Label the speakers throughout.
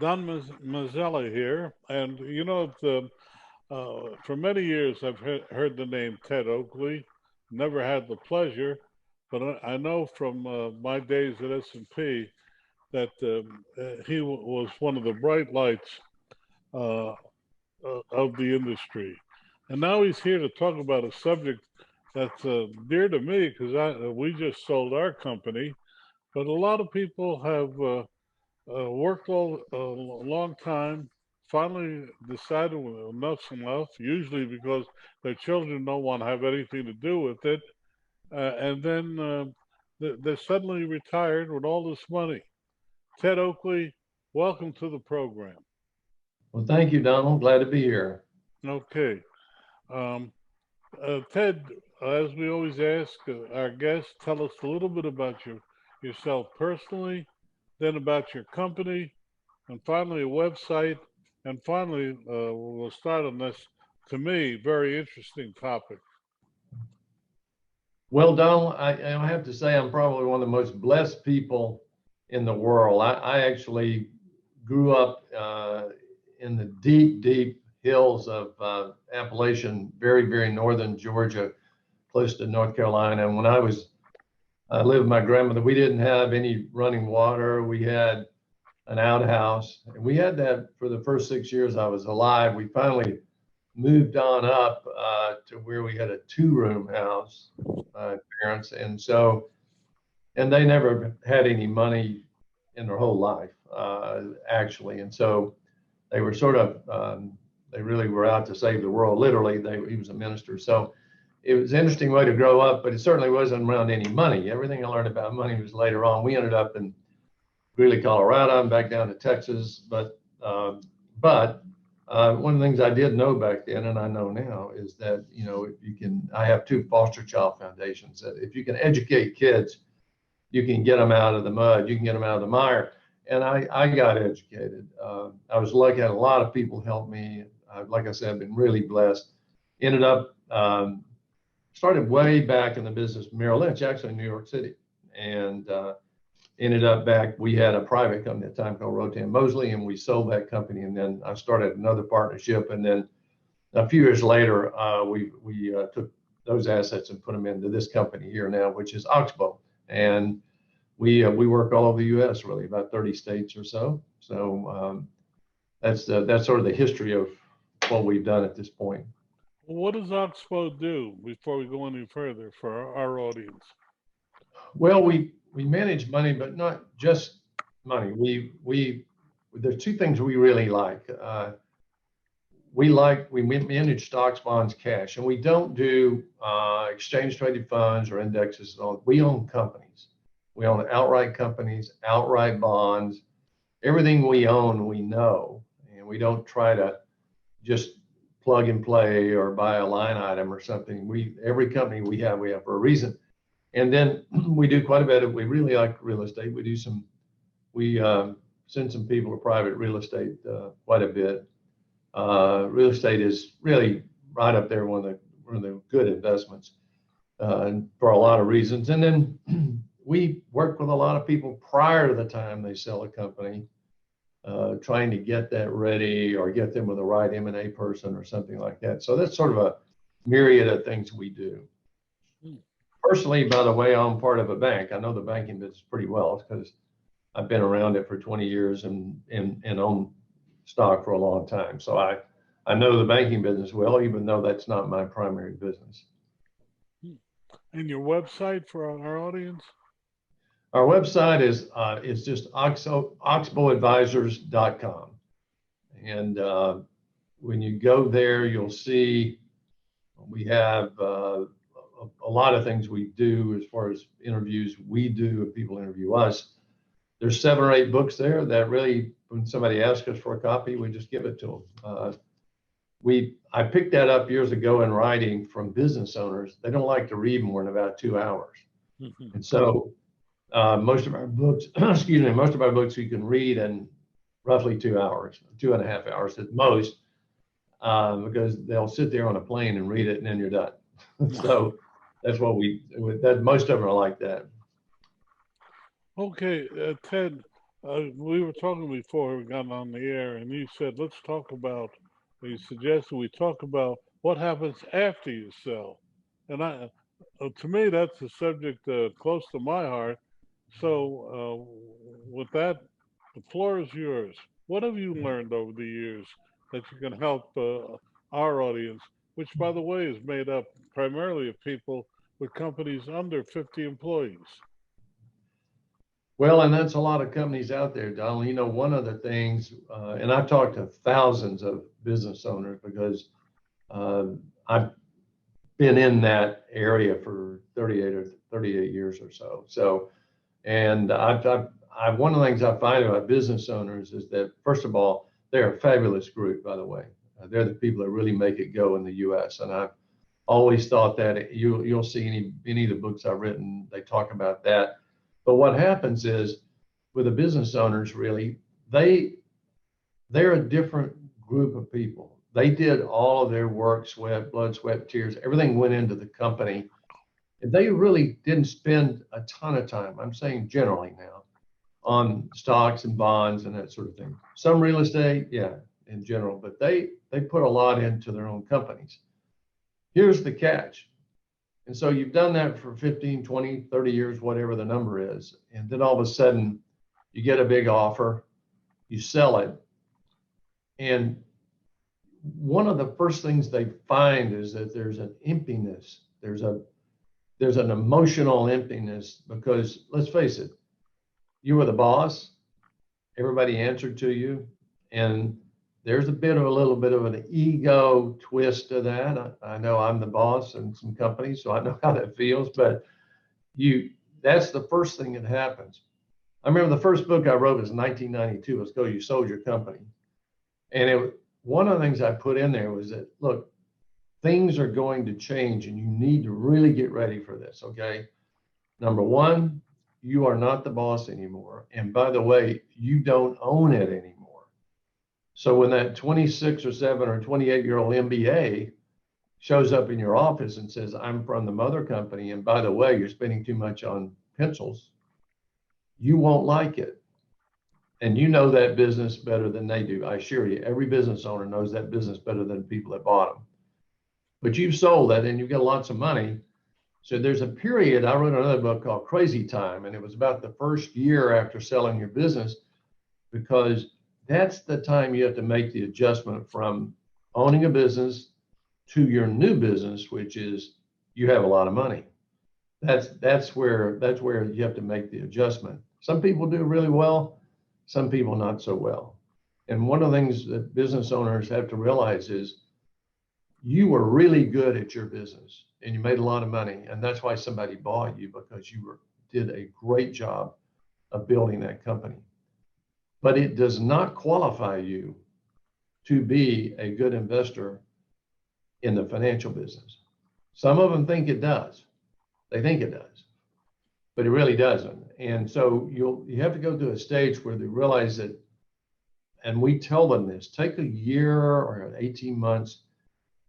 Speaker 1: Don Mazzella here, and for many years I've heard the name Ted Oakley. Never had the pleasure, but I know from my days at S&P that he was one of the bright lights uh, of the industry, and now he's here to talk about a subject that's dear to me because we just sold our company, but a lot of people have. Worked a long time. Finally decided well, enough's enough. Usually because their children don't want to have anything to do with it, and then they're suddenly retired with all this money. Ted Oakley, welcome to the program.
Speaker 2: Well, thank you, Donald. Glad to be here.
Speaker 1: Okay, um, Ted, as we always ask our guests, tell us a little bit about yourself personally, then about your company, and finally a website, and finally we'll start on this, to me, very interesting topic.
Speaker 2: Well, Donald, I have to say I'm probably one of the most blessed people in the world. I actually grew up in the deep, deep hills of Appalachian, very, very northern Georgia, close to North Carolina. And when I lived with my grandmother, we didn't have any running water. We had an outhouse, and we had that for the first 6 years I was alive. We finally moved on up to where we had a two-room house, my parents, and they never had any money in their whole life, actually, and so they were sort of they really were out to save the world. Literally, he was a minister, so it was an interesting way to grow up, but it certainly wasn't around any money. Everything I learned about money was later on. We ended up in Greeley, Colorado, and back down to Texas. But one of the things I did know back then, and I know now, is that if you can, I have two foster child foundations. That if you can educate kids, you can get them out of the mud, you can get them out of the mire. And I got educated. I was lucky; I had a lot of people help me. Like I said, I've been really blessed. Ended up started way back in the business, Merrill Lynch, actually in New York City, and ended up back. We had a private company at the time called Rotan Mosley, and we sold that company. And then I started another partnership. And then a few years later, we took those assets and put them into this company here now, which is Oxbow. And we work all over the U.S. really, about 30 states or so. So that's sort of the history of what we've done at this point.
Speaker 1: What does Oxbow do before we go any further for our audience?
Speaker 2: Well, we manage money, but not just money. We there's two things we really like. We manage stocks, bonds, cash, and we don't do exchange traded funds or indexes. We own companies. We own outright companies, outright bonds. Everything we own, we know, and we don't try to just plug and play or buy a line item or something. Every company we have for a reason. And then we do quite a bit of, we really like real estate. We send some people to private real estate quite a bit. Real estate is really right up there, one of the good investments and for a lot of reasons. And then we work with a lot of people prior to the time they sell a company, trying to get that ready or get them with the right M&A person or something like that. So that's sort of a myriad of things we do. Personally, by the way, I'm part of a bank. I know the banking business pretty well because I've been around it for 20 years and own stock for a long time. So I know the banking business well, even though that's not my primary business.
Speaker 1: And your website for our audience?
Speaker 2: Our website is just oxbowadvisors.com. And when you go there, you'll see we have a lot of things we do as far as interviews we do if people interview us. There's 7 or 8 books there that really, when somebody asks us for a copy, we just give it to them. I picked that up years ago in writing from business owners. They don't like to read more than about 2 hours. And so most of our books, most of our books you can read in roughly 2 hours, 2.5 hours at most, because they'll sit there on a plane and read it and then you're done. So that's what most of them are like that.
Speaker 1: Okay, Ted, We were talking before we got on the air, and you said, let's talk about, you suggested we talk about what happens after you sell. And to me, that's a subject close to my heart. So, with that, the floor is yours. What have you learned over the years that you can help our audience, which, by the way, is made up primarily of people with companies under 50 employees?
Speaker 2: Well, and that's a lot of companies out there, Donald. You know, one of the things, and I've talked to thousands of business owners because uh, I've been in that area for 38 years or so. So, and one of the things I find about business owners is that, first of all, they're a fabulous group, by the way. They're the people that really make it go in the U.S. And I've always thought that you'll see any of the books I've written, they talk about that. But what happens is with the business owners, really, they they're a different group of people. They did all of their work, sweat, blood, sweat, tears. Everything went into the company. And they really didn't spend a ton of time, I'm saying generally now, on stocks and bonds and that sort of thing. Some real estate, yeah, in general, but they put a lot into their own companies. Here's the catch. And so you've done that for 15, 20, 30 years, whatever the number is. And then all of a sudden you get a big offer, you sell it. And one of the first things they find is that there's an emptiness. There's an emotional emptiness because let's face it, you were the boss, everybody answered to you, and there's a little bit of an ego twist to that. I know I'm the boss in some companies, so I know how that feels, but that's the first thing that happens. I remember the first book I wrote was 1992. Let's go, You Sold Your Company. And one of the things I put in there was that, look, things are going to change and you need to really get ready for this, okay? Number one, you are not the boss anymore. And by the way, you don't own it anymore. So when that 26 or 7 or 28-year-old MBA shows up in your office and says, I'm from the mother company, and by the way, you're spending too much on pencils, you won't like it. And you know that business better than they do. I assure you, every business owner knows that business better than people that bought them. But you've sold it and you get lots of money. So there's a period, I wrote another book called Crazy Time, and it was about the first year after selling your business, because that's the time you have to make the adjustment from owning a business to your new business, which is you have a lot of money. That's where you have to make the adjustment. Some people do really well, some people not so well. And one of the things that business owners have to realize is you were really good at your business and you made a lot of money. And that's why somebody bought you, because you did a great job of building that company. But it does not qualify you to be a good investor in the financial business. Some of them think it does. They think it does, but it really doesn't. And so you have to go to a stage where they realize that, and we tell them this, take a year or 18 months,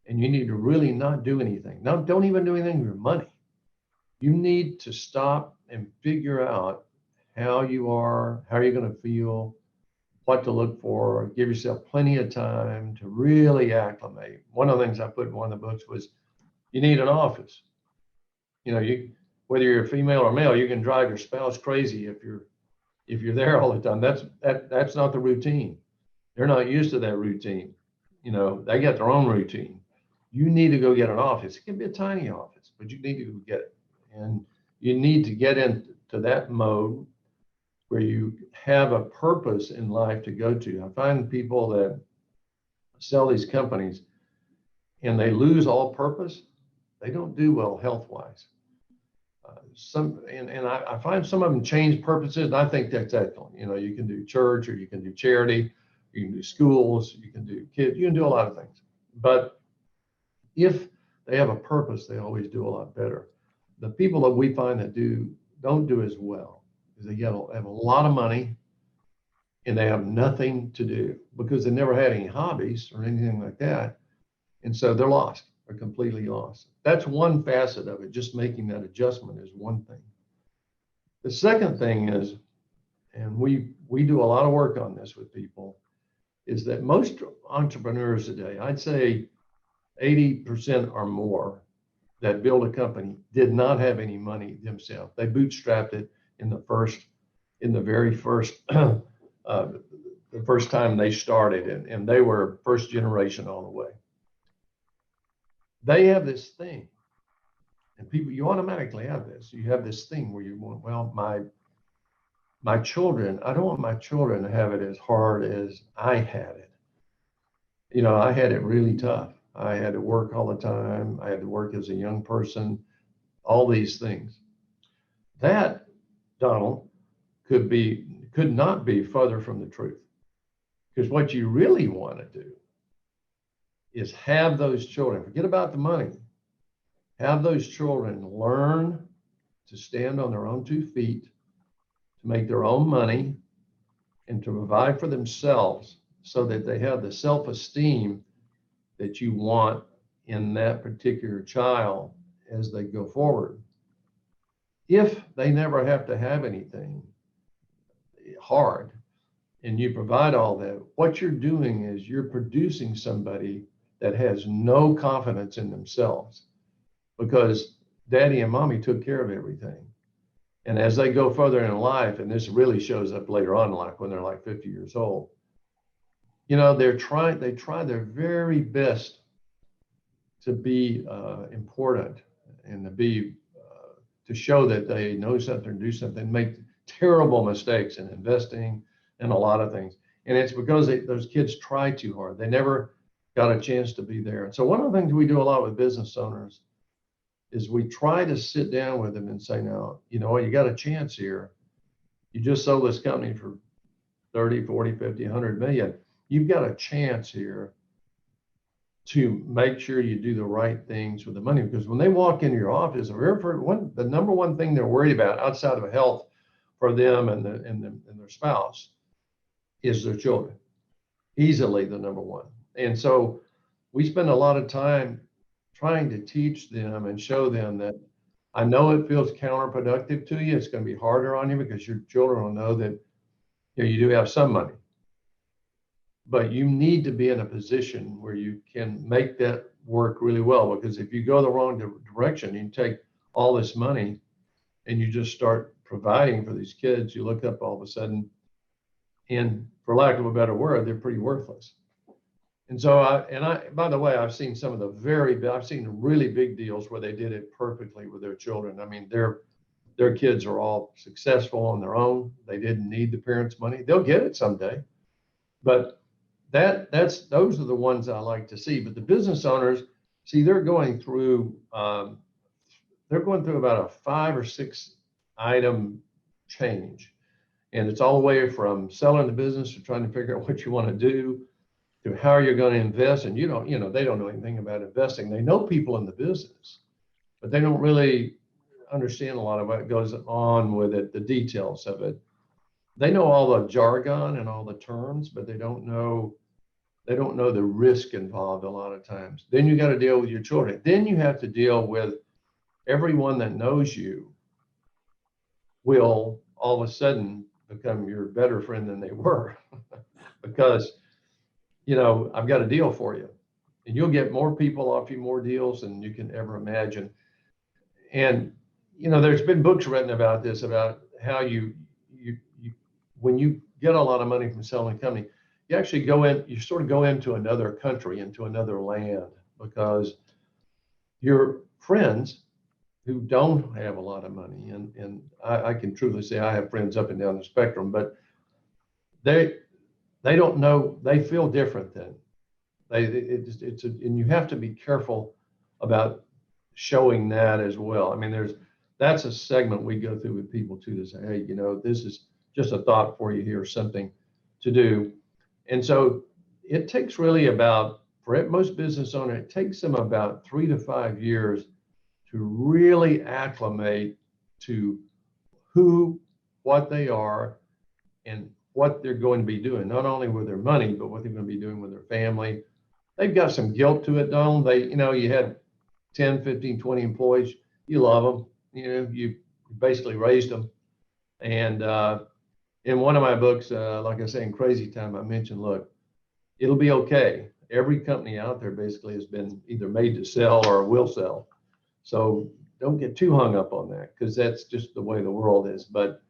Speaker 2: and you need to really not do anything. No, don't even do anything with your money. You need to stop and figure out how you're going to feel, what to look for, give yourself plenty of time to really acclimate. One of the things I put in one of the books was you need an office. You know, whether you're a female or male, you can drive your spouse crazy if you're there all the time. That's not the routine. They're not used to that routine. You know, they got their own routine. You need to go get an office. It can be a tiny office, but you need to go get it. And you need to get into that mode where you have a purpose in life to go to. I find people that sell these companies and they lose all purpose, they don't do well health-wise. I find some of them change purposes, and I think that's excellent. You know, you can do church, or you can do charity, you can do schools, you can do kids, you can do a lot of things. But if they have a purpose, they always do a lot better. The people that we find that don't do as well is they have a lot of money and they have nothing to do because they never had any hobbies or anything like that. And so they're lost. They're completely lost. That's one facet of it. Just making that adjustment is one thing. The second thing is, and we we do a lot of work on this with people, is that most entrepreneurs today, I'd say 80% or more that build a company did not have any money themselves. They bootstrapped it in the very first, the first time they started, and they were first generation all the way. They have this thing, and people, you automatically have this. You have this thing where you want, well, my children, I don't want my children to have it as hard as I had it. You know, I had it really tough. I had to work all the time. I had to work as a young person, all these things. That, Donald, could not be further from the truth. Because what you really want to do is have those children, forget about the money, have those children learn to stand on their own 2 feet, to make their own money, and to provide for themselves so that they have the self-esteem that you want in that particular child as they go forward. If they never have to have anything hard and you provide all that, what you're doing is you're producing somebody that has no confidence in themselves because daddy and mommy took care of everything. And as they go further in life, and this really shows up later on in life when they're like 50 years old, you know, they try their very best to be important and to show that they know something, do something, make terrible mistakes in investing and a lot of things. And it's because those kids try too hard. They never got a chance to be there. And so one of the things we do a lot with business owners is we try to sit down with them and say, now, you know what, you got a chance here. You just sold this company for 30, 40, 50, 100 million. You've got a chance here to make sure you do the right things with the money. Because when they walk into your office, the number one thing they're worried about outside of health for them and their spouse is their children. Easily the number one. And so we spend a lot of time trying to teach them and show them that I know it feels counterproductive to you. It's going to be harder on you because your children will know that you do have some money. But you need to be in a position where you can make that work really well, because if you go the wrong direction, you take all this money and you just start providing for these kids, you look up all of a sudden, and for lack of a better word, they're pretty worthless. And so, by the way, I've seen some of I've seen really big deals where they did it perfectly with their children. I mean, their kids are all successful on their own. They didn't need the parents' money. They'll get it someday, but those are the ones I like to see. But the business owners, see, they're going through about a 5 or 6 item change, and it's all the way from selling the business to trying to figure out what you want to do, to how you're going to invest. And they don't know anything about investing. They know people in the business, but they don't really understand a lot of what goes on with it, the details of it. They know all the jargon and all the terms, but they don't know the risk involved a lot of times. Then you got to deal with your children. Then you have to deal with everyone that knows you will all of a sudden become your better friend than they were because, I've got a deal for you, and you'll get more people off you, more deals than you can ever imagine. And, there's been books written about this, about how you when you get a lot of money from selling a company, you actually sort of go into another country, into another land, because your friends who don't have a lot of money, and I can truly say I have friends up and down the spectrum, but they don't know, they feel different then. And you have to be careful about showing that as well. I mean, that's a segment we go through with people too, to say, hey, this is just a thought for you here, something to do. And so it takes really for most business owners, it takes them about 3 to 5 years to really acclimate to what they are and what they're going to be doing, not only with their money, but what they're going to be doing with their family. They've got some guilt to it, Donald. You had 10, 15, 20 employees. You love them. You basically raised them. And In one of my books, like I say, in Crazy Time, I mentioned, look, it'll be okay. Every company out there basically has been either made to sell or will sell. So don't get too hung up on that, because that's just the way the world is. But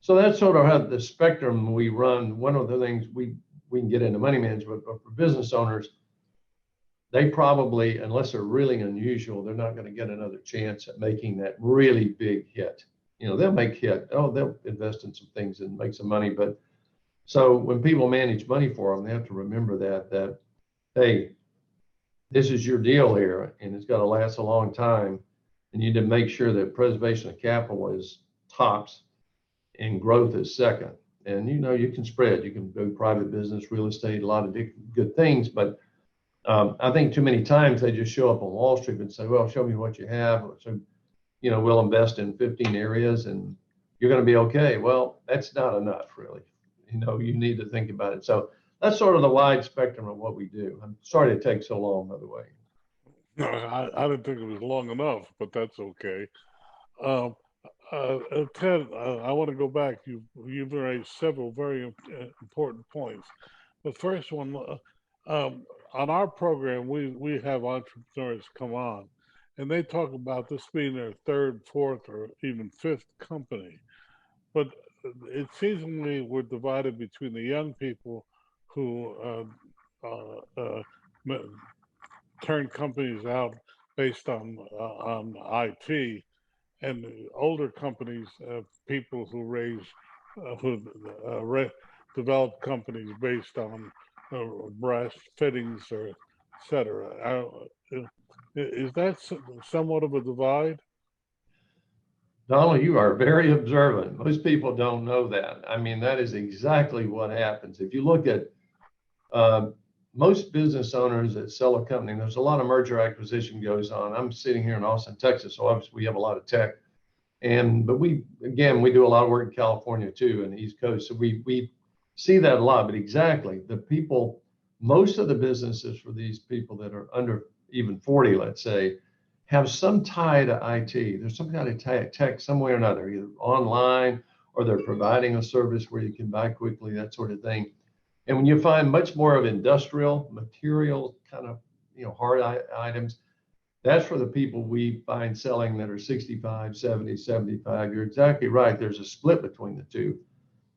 Speaker 2: so that's sort of how the spectrum we run. One of the things we can get into money management, but for business owners, they probably, unless they're really unusual, they're not going to get another chance at making that really big hit. You know, they'll make hit. Oh, they'll invest in some things and make some money. But so when people manage money for them, they have to remember that hey, this is your deal here, and it's got to last a long time. And you need to make sure that preservation of capital is tops and growth is second. And you know, you can spread. You can do private business, real estate, a lot of good things, but I think too many times they just show up on Wall Street and say, well, show me what you have. So, you know, we'll invest in 15 areas and you're going to be okay. Well, that's not enough, really. You know, you need to think about it. So that's sort of the wide spectrum of what we do. I'm sorry it takes so long, by the way.
Speaker 1: No, I didn't think it was long enough, but that's okay. Um, Ted, I want to go back. You've raised several very important points. The first one, on our program, we have entrepreneurs come on, and they talk about this being their third, fourth, or even fifth company. But it seems to me we're divided between the young people who turn companies out based on IT, and the older companies, people who who uh, develop companies based on brass fittings or etc. Is that somewhat of a divide?
Speaker 2: Donald, you are very observant. Most people don't know that. I mean, that is exactly what happens. If you look at uh, most business owners that sell a company, there's a lot of merger acquisition goes on. I'm sitting here in Austin, Texas, so obviously we have a lot of tech. But we, again, we do a lot of work in California too, and the East Coast. So we see that a lot. But exactly, the people, most of the businesses for these people that are under even 40, let's say, have some tie to IT. There's some kind of tech some way or another, either online or they're providing a service where you can buy quickly, that sort of thing. And when you find much more of industrial material kind of, you know, hard items, that's for the people we find selling that are 65, 70, 75. You're exactly right. There's a split between the two.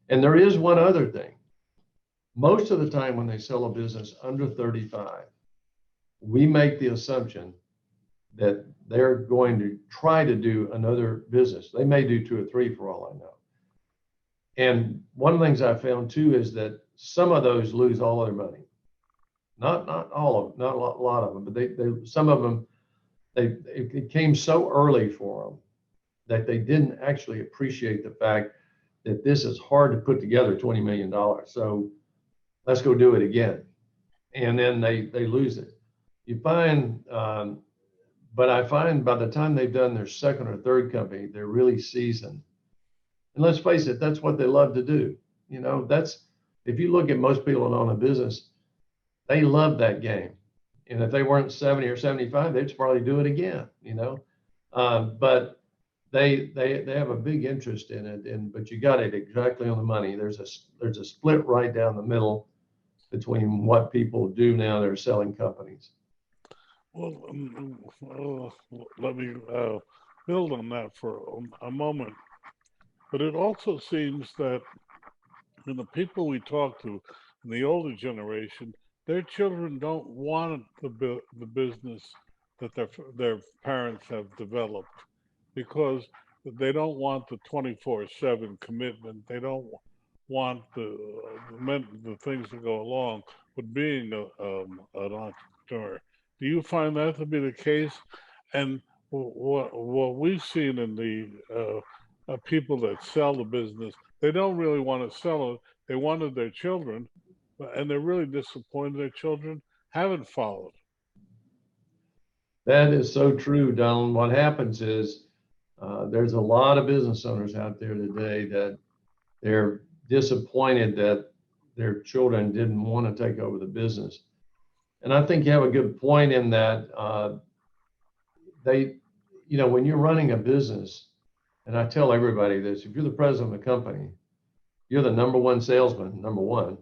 Speaker 2: And there is one other thing. Most of the time when they sell a business under 35, we make the assumption that they're going to try to do another business. They may do two or three for all I know. And one of the things I found too is that some of those lose all of their money. Not all of them, not a lot of them, but some of them, it came so early for them that they didn't actually appreciate the fact that this is hard to put together $20 million. So let's go do it again. And then they lose it. You find, but I find by the time they've done their second or third company, they're really seasoned. And let's face it, that's what they love to do. You know, if you look at most people that own a business, they love that game. And if they weren't 70 or 75, they'd probably do it again, you know. But they have a big interest in it. But you got it exactly on the money. There's a split right down the middle between what people do now that are selling companies.
Speaker 1: Well, let me build on that for a moment. But it also seems that the people we talk to in the older generation, their children don't want the business that their parents have developed because they don't want the 24/7 commitment. They don't want the things that go along with being an entrepreneur. Do you find that to be the case? And what we've seen in the people that sell the business, they don't really want to sell it. They wanted their children, and they're really disappointed their children haven't followed.
Speaker 2: That is so true, Donald. What happens is there's a lot of business owners out there today that they're disappointed that their children didn't want to take over the business. And I think you have a good point in that they, you know, when you're running a business, and I tell everybody this, if you're the president of a company, you're the number one salesman, number one.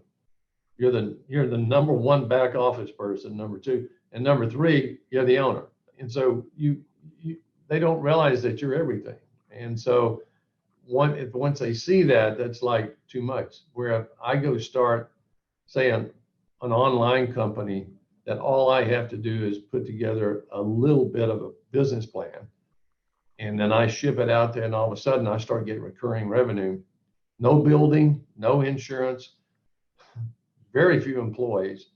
Speaker 2: You're the number one back office person, number two, and number three, you're the owner. And so you they don't realize that you're everything. And so once they see that, that's like too much. Where if I go start, say, an online company, that all I have to do is put together a little bit of a business plan, and then I ship it out there, and all of a sudden I start getting recurring revenue. No building, no insurance, very few employees.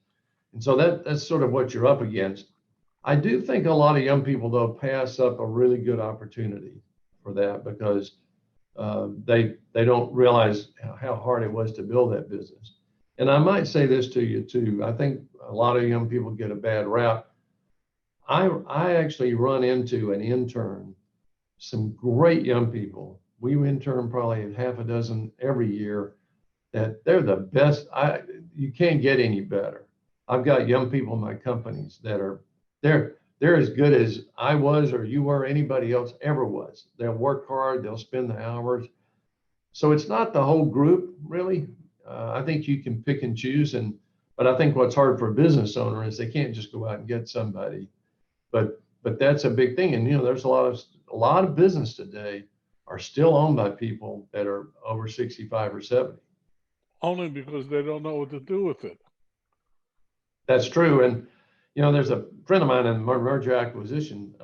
Speaker 2: And so that's sort of what you're up against. I do think a lot of young people, though, pass up a really good opportunity for that because they don't realize how hard it was to build that business. And I might say this to you too. I think a lot of young people get a bad rap. I actually run into an intern, some great young people. We intern probably half a dozen every year that they're the best. You can't get any better. I've got young people in my companies that are they're as good as I was or you were, anybody else ever was. They'll work hard, they'll spend the hours. So it's not the whole group really. I think you can pick and choose, but I think what's hard for a business owner is they can't just go out and get somebody. But that's a big thing, and there's a lot of business today are still owned by people that are over 65 or 70.
Speaker 1: Only because they don't know what to do with it.
Speaker 2: That's true. And, there's a friend of mine in the merger acquisition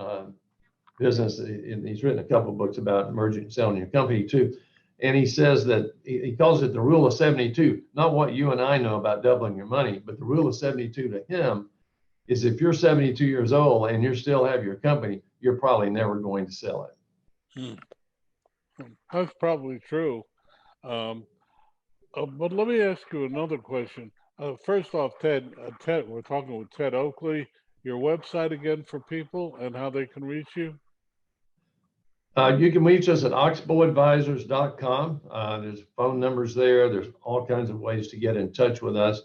Speaker 2: business, and he's written a couple of books about merging, selling your company too. And he says that he calls it the rule of 72, not what you and I know about doubling your money, but the rule of 72 to him is if you're 72 years old and you still have your company, you're probably never going to sell it.
Speaker 1: That's probably true. Um, but let me ask you another question. First off, Ted, we're talking with Ted Oakley. Your website again for people and how they can reach you?
Speaker 2: You can reach us at oxbowadvisors.com. There's phone numbers there. There's all kinds of ways to get in touch with us.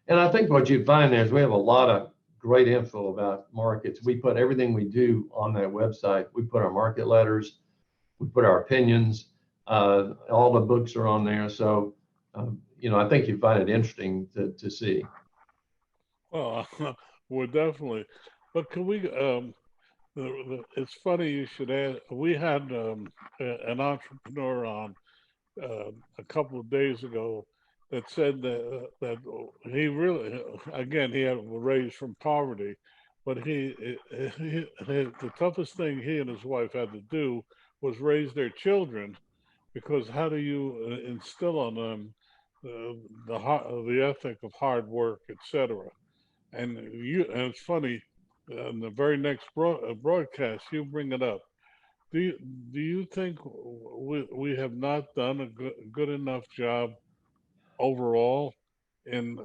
Speaker 2: And I think what you find there is we have a lot of great info about markets. We put everything we do on that website. We put our market letters, we put our opinions, all the books are on there. So, I think you find it interesting to see.
Speaker 1: Well, we're definitely. But can we? It's funny you should ask. We had an entrepreneur on a couple of days ago that said that he really, again, he had raised from poverty, but the toughest thing he and his wife had to do was raise their children, because how do you instill on them the ethic of hard work, etc. And it's funny, in the very next broadcast you bring it up. Do you think we have not done a good enough job overall in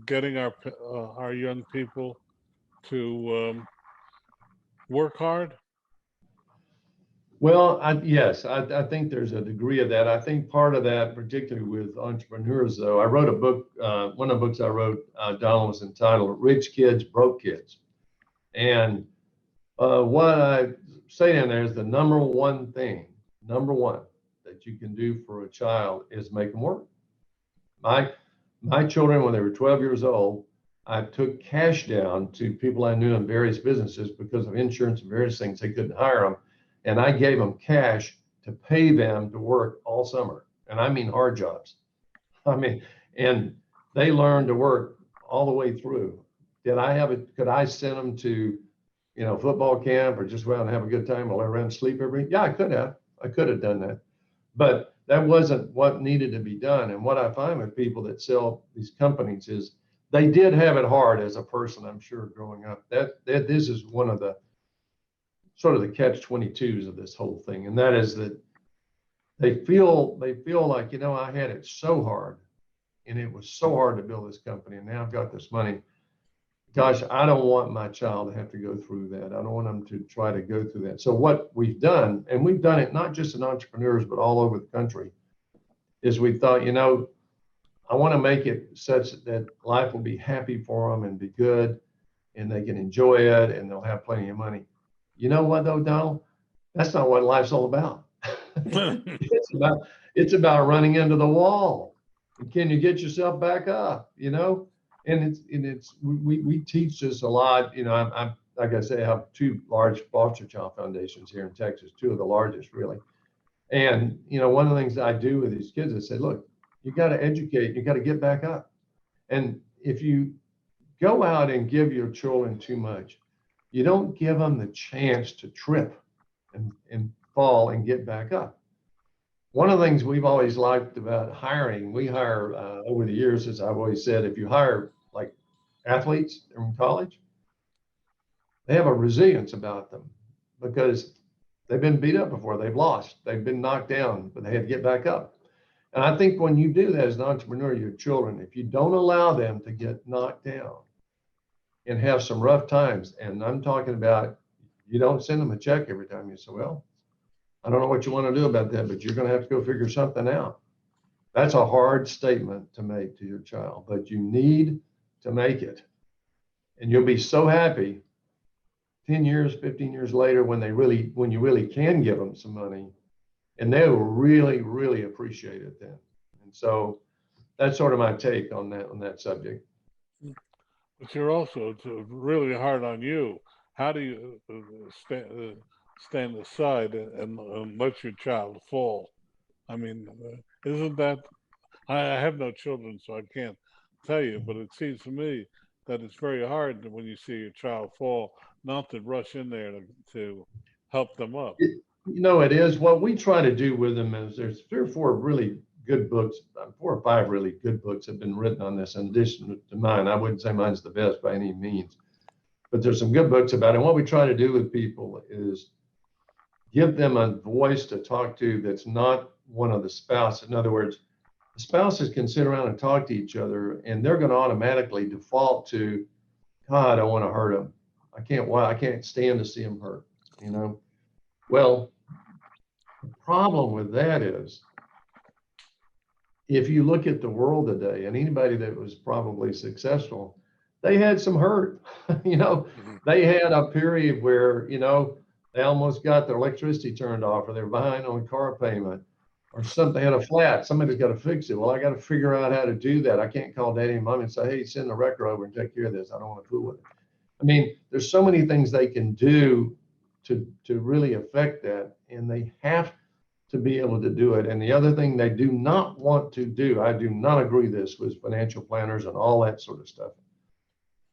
Speaker 1: getting our young people to work hard?
Speaker 2: Well, yes, I think there's a degree of that. I think part of that, particularly with entrepreneurs, though, I wrote a book. One of the books I wrote, Donald, was entitled "Rich Kids, Broke Kids," and what I say in there is the number one that you can do for a child is make them work. My children, when they were 12 years old, I took cash down to people I knew in various businesses because of insurance and various things. They couldn't hire them. And I gave them cash to pay them to work all summer. And I mean hard jobs. And they learned to work all the way through. Could I send them to, football camp or just go out and have a good time while I ran sleep every? Yeah, I could have. I could have done that. But that wasn't what needed to be done. And what I find with people that sell these companies is they did have it hard as a person, I'm sure, growing up. That this is one of the sort of the catch-22s of this whole thing, and that is that they feel like, I had it so hard, and it was so hard to build this company, and now I've got this money. Gosh, I don't want my child to have to go through that. I don't want them to try to go through that. So what we've done, and we've done it not just in entrepreneurs, but all over the country, is we thought, I want to make it such that life will be happy for them and be good, and they can enjoy it, and they'll have plenty of money. You know what, though, Donald? That's not what life's all about. It's about running into the wall. Can you get yourself back up? And we teach this a lot. I'm like I say, I have two large foster child foundations here in Texas, two of the largest really. And one of the things I do with these kids, I say, look, you got to educate, you got to get back up. And if you go out and give your children too much, you don't give them the chance to trip and fall and get back up. One of the things we've always liked about hiring, we hire over the years, as I've always said, if you hire like athletes in college, they have a resilience about them because they've been beat up before, they've lost, they've been knocked down, but they had to get back up. And I think when you do that as an entrepreneur, your children, if you don't allow them to get knocked down and have some rough times, and I'm talking about you don't send them a check every time. You say, well, I don't know what you want to do about that, but you're going to have to go figure something out. That's a hard statement to make to your child, but you need to make it. And you'll be so happy 10 years, 15 years later when you really can give them some money, and they will really, really appreciate it then. And so that's sort of my take on that subject.
Speaker 1: But you're also, it's really hard on you. How do you stand aside and let your child fall? I mean, isn't that? I have no children, so I can't tell you, but it seems to me that it's very hard when you see your child fall, not to rush in there to help them up.
Speaker 2: It is. What we try to do with them is there's 3 or 4 really good books, 4 or 5 really good books have been written on this in addition to mine. I wouldn't say mine's the best by any means, but there's some good books about it. And what we try to do with people is give them a voice to talk to that's not one of the spouses. In other words, the spouses can sit around and talk to each other, and they're going to automatically default to, God, I don't want to hurt him. I can't stand to see him hurt. Well, the problem with that is, if you look at the world today, and anybody that was probably successful, they had some hurt. They had a period where, they almost got their electricity turned off, or they're behind on a car payment, or something. They had a flat. Somebody's got to fix it. Well, I got to figure out how to do that. I can't call daddy and mommy and say, hey, send the wrecker over and take care of this. I don't want to fool with it. I mean, there's so many things they can do to really affect that, and they have to be able to do it. And the other thing they do not want to do, I do not agree this with financial planners and all that sort of stuff.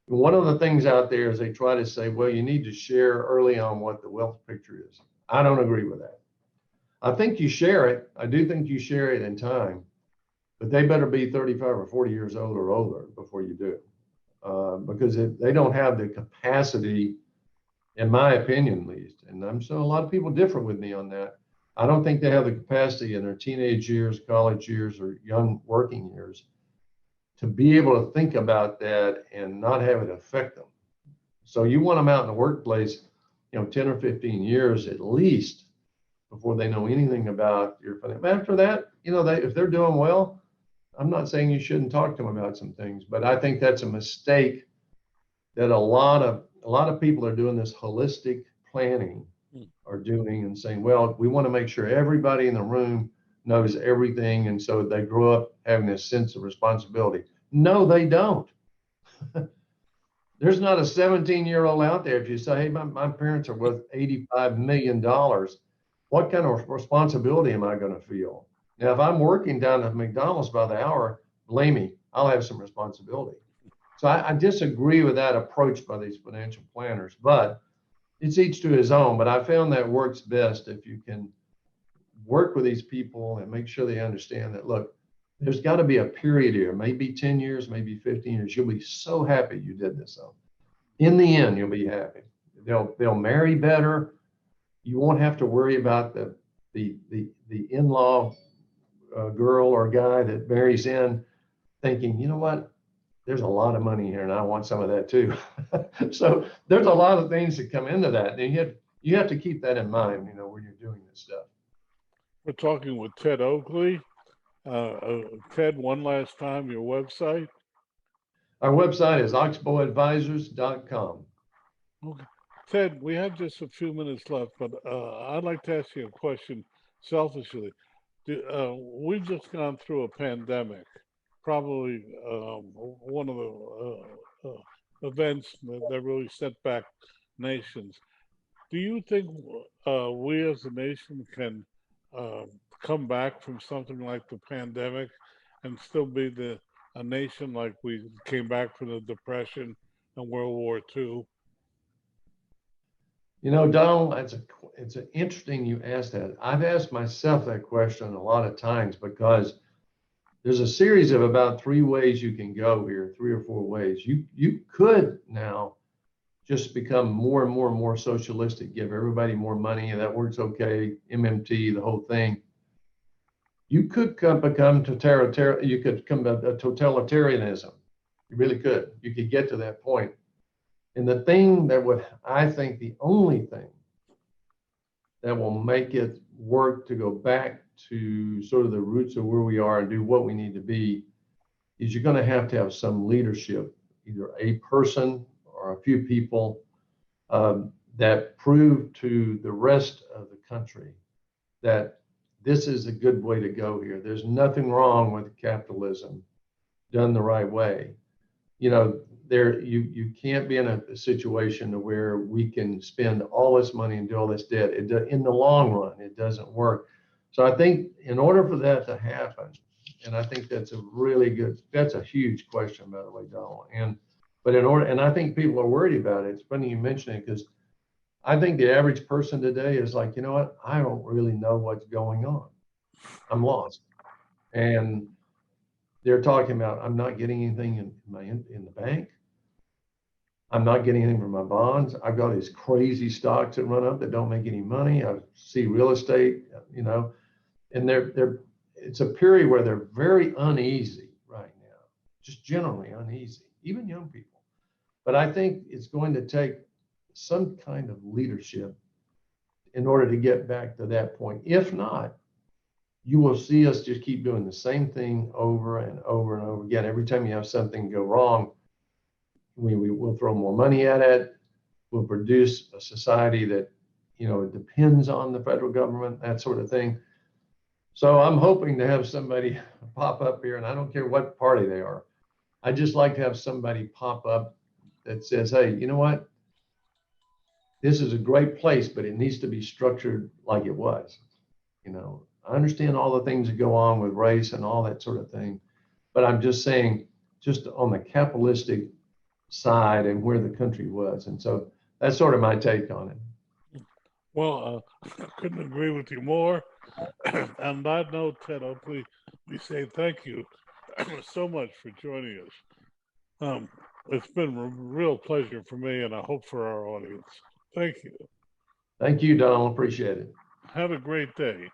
Speaker 2: One of the things out there is they try to say, well, you need to share early on what the wealth picture is. I don't agree with that. I think you share it. I do think you share it in time, but they better be 35 or 40 years old or older before you do. Because they don't have the capacity, in my opinion, at least, and I'm sure a lot of people differ with me on that. I don't think they have the capacity in their teenage years, college years, or young working years to be able to think about that and not have it affect them. So you want them out in the workplace, 10 or 15 years at least before they know anything about your finance. After that, if they're doing well, I'm not saying you shouldn't talk to them about some things, but I think that's a mistake that a lot of people are doing this holistic planning are doing and saying, well, we want to make sure everybody in the room knows everything. And so they grow up having this sense of responsibility. No, they don't. There's not a 17-year-old out there. If you say, hey, my parents are worth $85 million, what kind of responsibility am I going to feel? Now, if I'm working down at McDonald's by the hour, believe me, I'll have some responsibility. So I disagree with that approach by these financial planners, but it's each to his own. But I found that works best if you can work with these people and make sure they understand that, look, there's got to be a period here, maybe 10 years, maybe 15 years. You'll be so happy you did this. So in the end, you'll be happy. They'll marry better. You won't have to worry about the in-law girl or guy that marries in thinking, you know what, there's a lot of money here and I want some of that too. So there's a lot of things that come into that. And you have to keep that in mind, when you're doing this stuff.
Speaker 1: We're talking with Ted Oakley. Ted, one last time, your website?
Speaker 2: Our website is oxbowadvisors.com.
Speaker 1: Okay. Ted, we have just a few minutes left, but I'd like to ask you a question selfishly. We've just gone through a pandemic. probably one of the events that really set back nations. Do you think we as a nation can uh, come back from something like the pandemic and still be a nation like we came back from the Depression and World War II?
Speaker 2: You know, Donald, it's an interesting you asked that. I've asked myself that question a lot of times because there's a series of about three ways you can go here, three or four ways. You could now just become more and more and more socialistic, give everybody more money, and that works okay, MMT, the whole thing. You could become totalitarian, you could become a totalitarianism. You really could. You could get to that point. And the thing that would, I think, the only thing that will make it work to go back to sort of the roots of where we are and do what we need to be is you're going to have some leadership, either a person or a few people that prove to the rest of the country that this is a good way to go here. There's nothing wrong with capitalism done the right way. You know, you can't be in a situation where we can spend all this money and do all this debt. In the long run, it doesn't work. So I think in order for that to happen, and I think that's a huge question, by the way, Donald. And I think people are worried about it. It's funny you mention it because I think the average person today is like, you know what? I don't really know what's going on. I'm lost. And they're talking about, I'm not getting anything in the bank. I'm not getting anything from my bonds. I've got these crazy stocks that run up that don't make any money. I see real estate, you know, and it's a period where they're very uneasy right now, just generally uneasy, even young people. But I think it's going to take some kind of leadership in order to get back to that point. If not, you will see us just keep doing the same thing over and over and over again. Every time you have something go wrong, we will throw more money at it. We'll produce a society that, you know, depends on the federal government, that sort of thing. So I'm hoping to have somebody pop up here, and I don't care what party they are. I just like to have somebody pop up that says, hey, you know what? This is a great place, but it needs to be structured like it was. You know, I understand all the things that go on with race and all that sort of thing, but I'm just saying, just on the capitalistic side and where the country was. And so that's sort of my take on it.
Speaker 1: Well, I couldn't agree with you more. On that note, Ted Oakley, we say thank you so much for joining us. It's been a real pleasure for me, and I hope for our audience. Thank you.
Speaker 2: Thank you, Donald. Appreciate it.
Speaker 1: Have a great day.